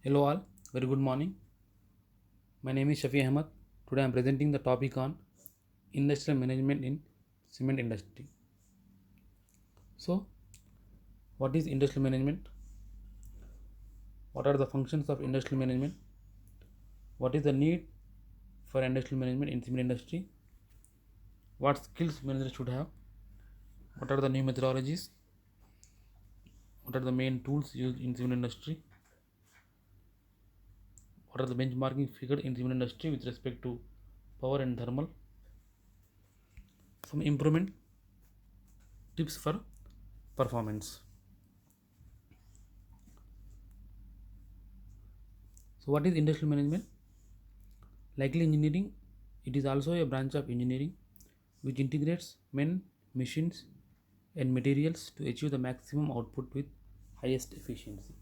Hello all, very good morning. My name is Shafi Ahmed. Today I am presenting the topic on industrial management in cement industry. So, what is industrial management? What are the functions of industrial management? What is the need for industrial management in cement industry? What skills managers should have? What are the new methodologies? What are the main tools used in cement industry? What are the benchmarking figures in cement industry with respect to power and thermal? Some improvement tips for performance. So, what is industrial management? Likely engineering, it is also a branch of engineering which integrates men, machines, and materials to achieve the maximum output with highest efficiency.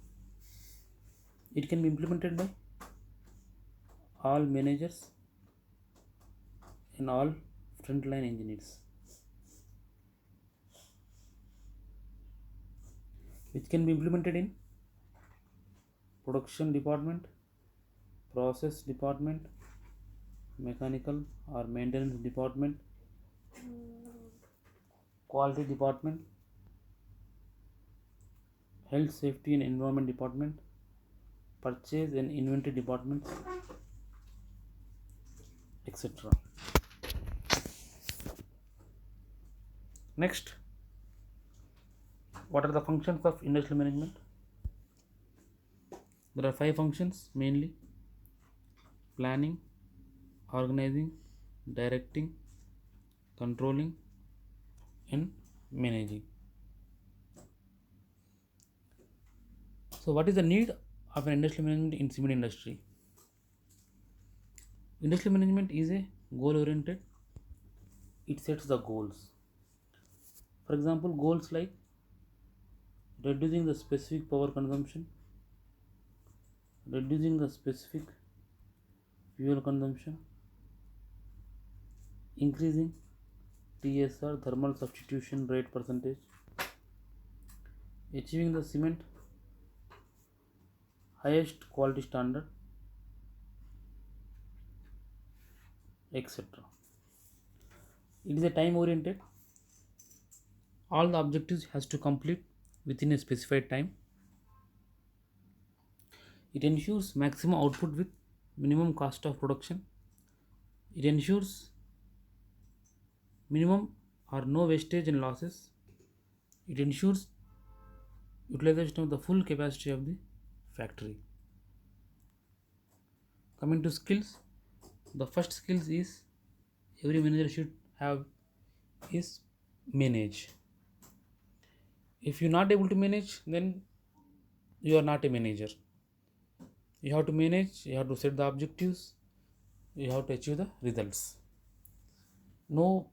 It can be implemented by all managers and all frontline engineers, which can be implemented in production department, process department, mechanical or maintenance department, quality department, health, safety, and environment department, purchase and inventory departments, etc. Next, what are the functions of industrial management? There are five functions mainly: planning, organizing, directing, controlling, and managing. So, what is the need of an industrial management in cement industry? Industrial management is a goal oriented, it sets the goals. For example, goals like reducing the specific power consumption, reducing the specific fuel consumption, increasing TSR thermal substitution rate percentage, achieving the cement highest quality standard, etc. It is a time oriented, all the objectives has to complete within a specified time. It ensures maximum output with minimum cost of production. It ensures minimum or no wastage and losses. It ensures utilization of the full capacity of the factory. Coming to skills, the first skills is every manager should have is manage. If you're not able to manage, then you are not a manager. You have to manage, you have to set the objectives, you have to achieve the results. No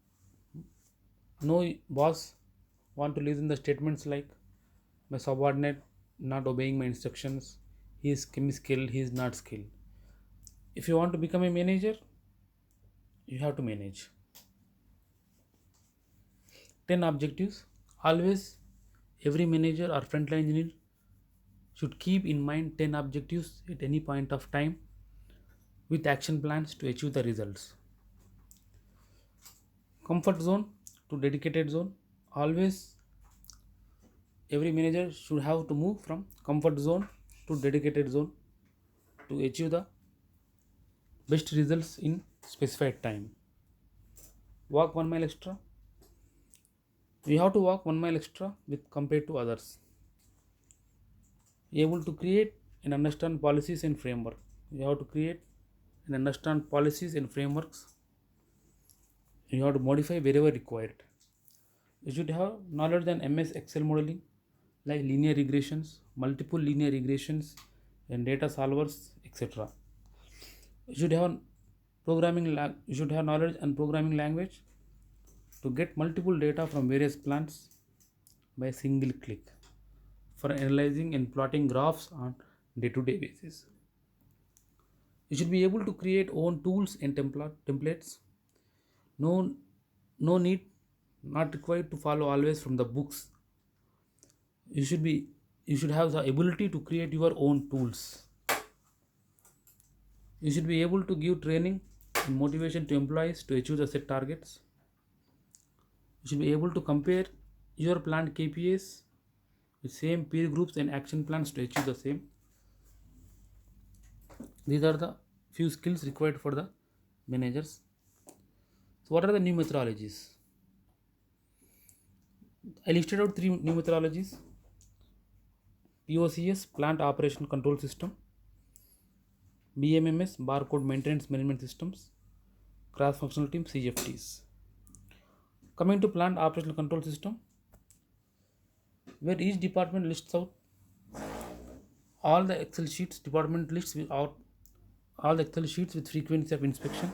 no boss want to listen the statements like my subordinate not obeying my instructions, he is skilled, he is not skilled. If you want to become a manager, you have to manage. 10 objectives. Always every manager or frontline engineer should keep in mind 10 objectives at any point of time with action plans to achieve the results. Comfort zone to dedicated zone. Always every manager should have to move from comfort zone to dedicated zone to achieve the best results in specified time. Walk 1 mile extra. You have to walk 1 mile extra with compared to others. Able to create and understand policies and framework. You have to create and understand policies and frameworks. You have to modify wherever required. You should have knowledge than MS Excel modeling like linear regressions, multiple linear regressions, and data solvers, etc. You should have you should have knowledge and programming language to get multiple data from various plants by a single click for analyzing and plotting graphs on day-to-day basis. You should be able to create own tools and templates. No, no need, not required to follow always from the books. You should be, you should have the ability to create your own tools. You should be able to give training and motivation to employees to achieve the set targets. You should be able to compare your planned KPIs with same peer groups and action plans to achieve the same. These are the few skills required for the managers. So, what are the new methodologies? I listed out three new methodologies: POCS, Plant Operation Control System; BMMS, Barcode Maintenance Management Systems; Cross Functional Team, CFTs. Coming to Plant Operational Control System, where each department lists out all the Excel sheets, department lists with out all the Excel sheets with frequency of inspection,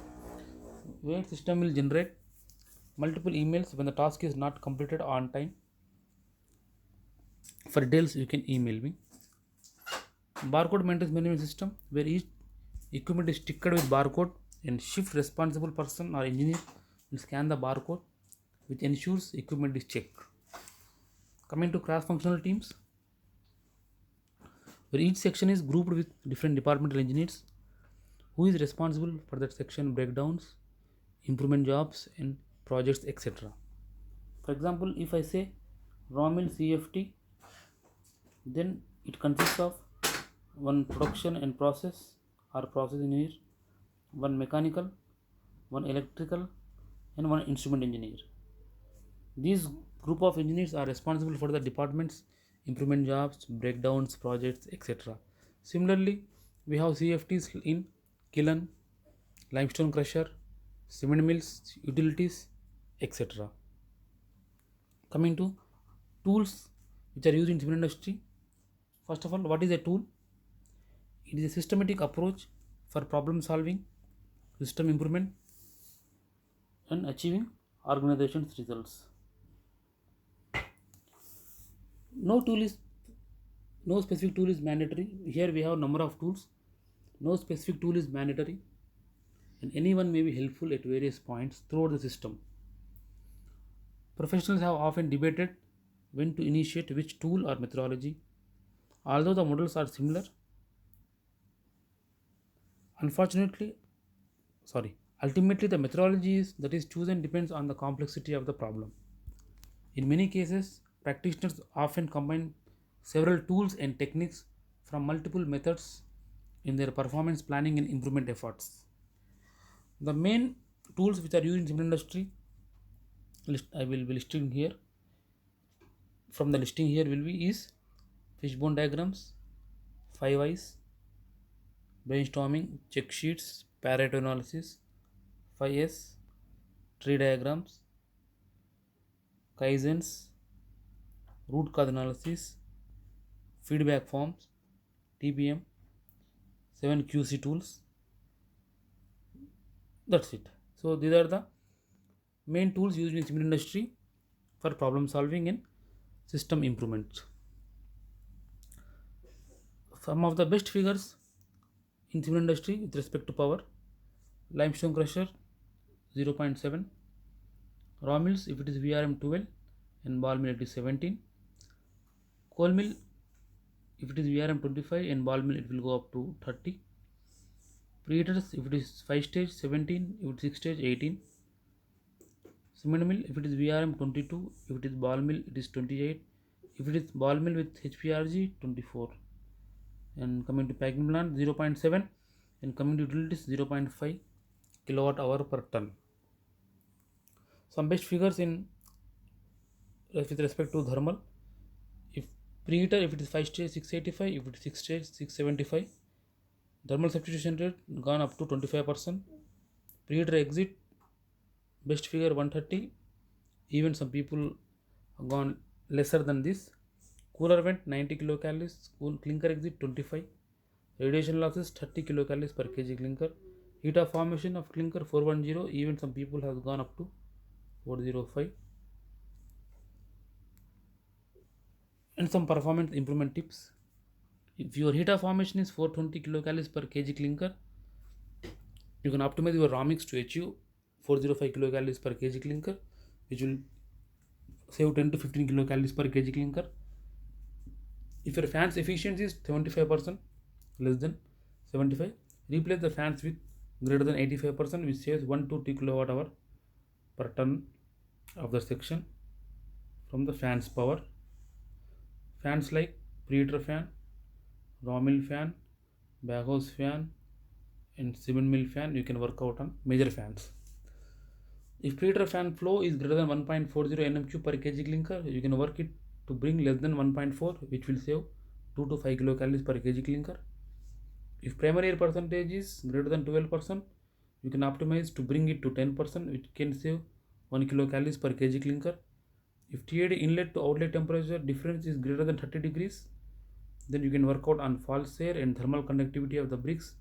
where system will generate multiple emails when the task is not completed on time. For details, you can email me. Barcode maintenance management system, where each equipment is ticked with barcode and shift responsible person or engineer will scan the barcode, which ensures equipment is checked. Coming to cross functional teams, where each section is grouped with different departmental engineers who is responsible for that section breakdowns, improvement jobs, and projects, etc. For example, if I say raw mill CFT, then it consists of one production and process or process engineer, one mechanical, one electrical, and one instrument engineer. These group of engineers are responsible for the department's improvement jobs, breakdowns, projects, etc. Similarly, we have CFTs in kiln, limestone crusher, cement mills, utilities, etc. Coming to tools which are used in cement industry. First of all, what is a tool? It is a systematic approach for problem solving, system improvement, and achieving organization's results. No tool is no specific tool is mandatory. Here we have number of tools. No specific tool is mandatory, and anyone may be helpful at various points throughout the system. Professionals have often debated when to initiate which tool or methodology. Although the models are similar, unfortunately, sorry, ultimately the methodology that is chosen depends on the complexity of the problem. In many cases, practitioners often combine several tools and techniques from multiple methods in their performance planning and improvement efforts. The main tools which are used in cement industry, I will be listing here. From the listing here will be is fishbone diagrams, five eyes, brainstorming, check sheets, Pareto analysis, 5S, tree diagrams, kaizens, root cause analysis, feedback forms, TBM, 7 QC tools. That's it. So these are the main tools used in cement industry for problem solving and system improvement. Some of the best figures in cement industry with respect to power: limestone crusher 0.7, raw mills if it is VRM 12 and ball mill it is 17, coal mill if it is VRM 25 and ball mill it will go up to 30, preheaters if it is 5 stage 17, if it is 6 stage 18, cement mill if it is VRM 22, if it is ball mill it is 28, if it is ball mill with HPRG 24. And coming to packing plant 0.7, and coming to utilities 0.5 kilowatt hour per ton. Some best figures in with respect to thermal: if preheater if it is 5 stage 685, if it is 6 stage 675, thermal substitution rate gone up to 25%, preheater exit best figure 130, even some people have gone lesser than this. Cooler vent 90 kilocalories, clinker exit 25, radiation losses 30 kilocalories per kg clinker, heat of formation of clinker 410, even some people have gone up to 405. And some performance improvement tips: if your heat of formation is 420 kilocalories per kg clinker, you can optimize your raw mix to achieve 405 kilocalories per kg clinker, which will save 10 to 15 kilocalories per kg clinker. If your fans efficiency is 75%, less than 75, Replace the fans with greater than 85%, which saves 1 to 2 kilowatt hour per ton of the section from the fans power. Fans like preheater fan, raw mill fan, baghouse fan, and cement mill fan you can work out on major fans. If preheater fan flow is greater than 1.40 nm per kg clinker, you can work it to bring less than 1.4, which will save 2 to 5 kilocalories per kg clinker. If primary air percentage is greater than 12%, you can optimize to bring it to 10%, which can save 1 kilocalories per kg clinker. If TAD inlet to outlet temperature difference is greater than 30 degrees, then you can work out on false air and thermal conductivity of the bricks,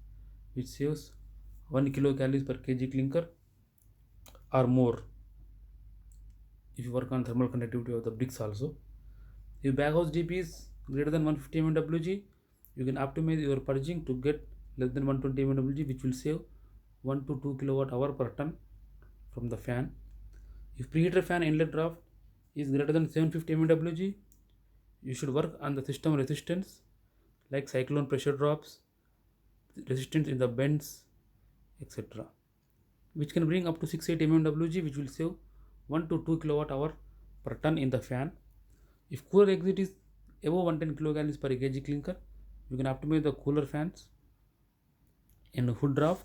which saves 1 kilocalories per kg clinker or more. If you work on thermal conductivity of the bricks also. If baghouse DP is greater than 150 mWg, you can optimize your purging to get less than 120 mWg, which will save 1 to 2 kilowatt hour per ton from the fan. If preheater fan inlet draft is greater than 750 mWg, you should work on the system resistance like cyclone pressure drops, resistance in the bends, etc., which can bring up to 680 mWg, which will save 1 to 2 kilowatt hour per ton in the fan. If cooler exit is above 110 kilocalories per kg clinker, you can optimize the cooler fans and hood draft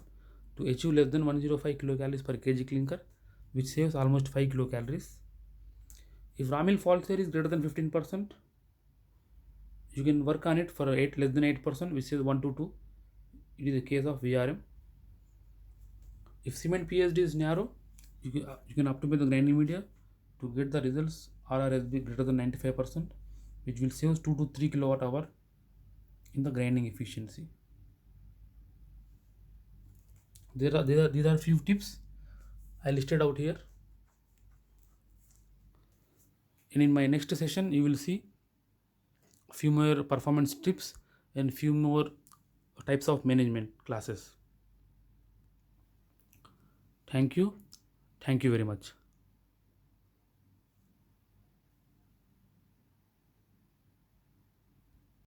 to achieve less than 105 kilocalories per kg clinker, which saves almost 5 kilocalories. If raw mill false air is greater than 15%, you can work on it for less than 8%, which is 1 to 2. It is a case of VRM. If cement PSD is narrow, you can optimize the grinding media to get the results RRSB greater than 95%, which will save 2 to 3 kilowatt hour in the grinding efficiency. These are few tips I listed out here. And in my next session, you will see few more performance tips and few more types of management classes. Thank you. Thank you very much.